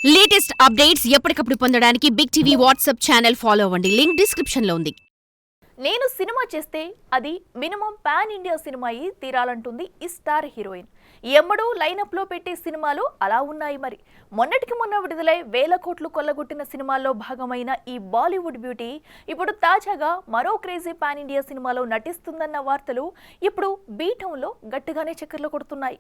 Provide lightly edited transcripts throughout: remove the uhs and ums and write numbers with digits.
Latest updates ఎప్పటికప్పుడు పొందడానికి big TV WhatsApp channel follow అవ్వండి. లింక్ డిస్క్రిప్షన్ లో ఉంది. నేను సినిమా చేస్తే అది మినిమం పాన్ ఇండియా సినిమా అయి తీరాలంటుంది ఈ స్టార్ హీరోయిన్. ఎమ్మడూ లైనప్ లో పెట్టే సినిమాలు అలా ఉన్నాయి. మరి మొన్నటికి మొన్న విడుదలై 1000 కోట్లు కొల్లగొట్టిన సినిమాల్లో భాగమైన ఈ బాలీవుడ్ బ్యూటీ ఇప్పుడు తాజాగా మరో క్రేజీ పాన్ ఇండియా సినిమాలో నటిస్తుందన్న వార్తలు ఇప్పుడు బీటౌన్లో గట్టిగానే చక్కర్లు కొడుతున్నాయి.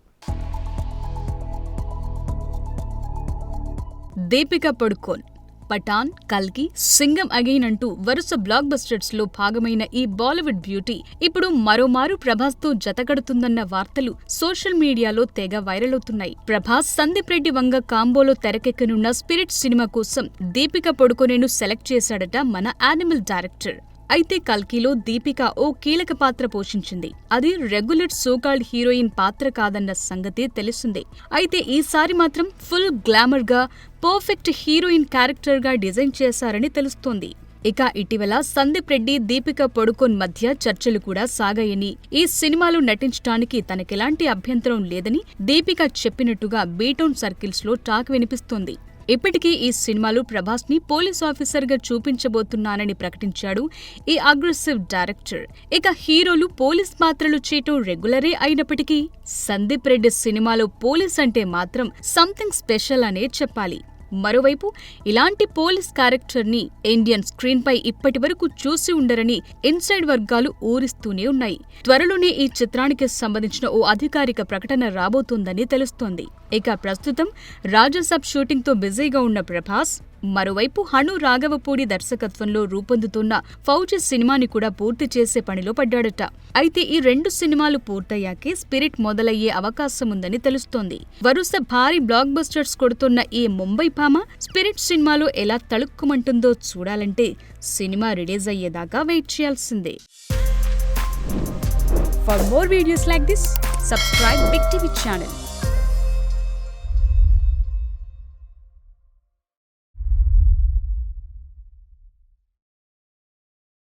దీపికా పడుకోన్, పఠాన్, కల్కి, సింగం అగైన్ అంటూ వరుస బ్లాక్ బస్టర్స్ లో భాగమైన ఈ బాలీవుడ్ బ్యూటీ ఇప్పుడు మరోమారు ప్రభాస్ తో జతగడుతుందన్న వార్తలు సోషల్ మీడియాలో తెగ వైరల్ అవుతున్నాయి. ప్రభాస్, సందీప్ రెడ్డి వంగ కాంబోలో తెరకెక్కనున్న స్పిరిట్ సినిమా కోసం దీపికా పడుకోనేను సెలెక్ట్ చేశాడట మన యానిమల్ డైరెక్టర్. అయితే కల్కిలో దీపిక ఓ కీలక పాత్ర పోషించింది. అది రెగ్యులర్ సోకాల్డ్ హీరోయిన్ పాత్ర కాదన్న సంగతి తెలిసిందే. అయితే ఈసారి మాత్రం ఫుల్ గ్లామర్ గా పర్ఫెక్ట్ హీరోయిన్ క్యారెక్టర్ గా డిజైన్ చేశారని తెలుస్తోంది. ఇక ఇటీవల సందీప్ రెడ్డి, దీపికా పడుకోన్ మధ్య చర్చలు కూడా సాగాయని, ఈ సినిమాలో నటించడానికి తనకెలాంటి అభ్యంతరం లేదని దీపిక చెప్పినట్టుగా బీటౌన్ సర్కిల్స్ లో టాక్ వినిపిస్తోంది. ఇప్పటికీ ఈ సినిమాలో ప్రభాస్ ని పోలీస్ ఆఫీసర్ గా చూపించబోతున్నానని ప్రకటించాడు ఈ అగ్రెసివ్ డైరెక్టర్. ఇక హీరోలు పోలీస్ పాత్రలు చేయటం రెగ్యులరే అయినప్పటికీ సందీప్ రెడ్డి సినిమాలో పోలీస్ అంటే మాత్రం సంథింగ్ స్పెషల్ అనే చెప్పాలి. మరోవైపు ఇలాంటి పోలీస్ క్యారెక్టర్ ని ఇండియన్ స్క్రీన్ పై ఇప్పటి వరకు చూసి ఉండరని ఇన్సైడ్ వర్గాలు ఊరిస్తూనే ఉన్నాయి. త్వరలోనే ఈ చిత్రానికి సంబంధించిన ఓ అధికారిక ప్రకటన రాబోతోందని తెలుస్తోంది. ఇక ప్రస్తుతం రాజాసాబ్ షూటింగ్ తో బిజీగా ఉన్న ప్రభాస్ మరోవైపు హను రాఘవపూడి దర్శకత్వంలో రూపొందుతున్న ఫౌజీ సినిమాని కూడా పూర్తి చేసే పనిలో పడ్డాడట. అయితే ఈ 2 సినిమాలు పూర్తయ్యాకే స్పిరిట్ మొదలయ్యే అవకాశముందని తెలుస్తోంది. వరుస భారీ బ్లాక్ బస్టర్స్ కొడుతున్న ఈ ముంబై భామ స్పిరిట్ సినిమాలో ఎలా తళుక్కుమంటుందో చూడాలంటే సినిమా రిలీజ్ అయ్యేదాకా వెయిట్ చేయాల్సిందే. For more videos like this, subscribe Big TV channel.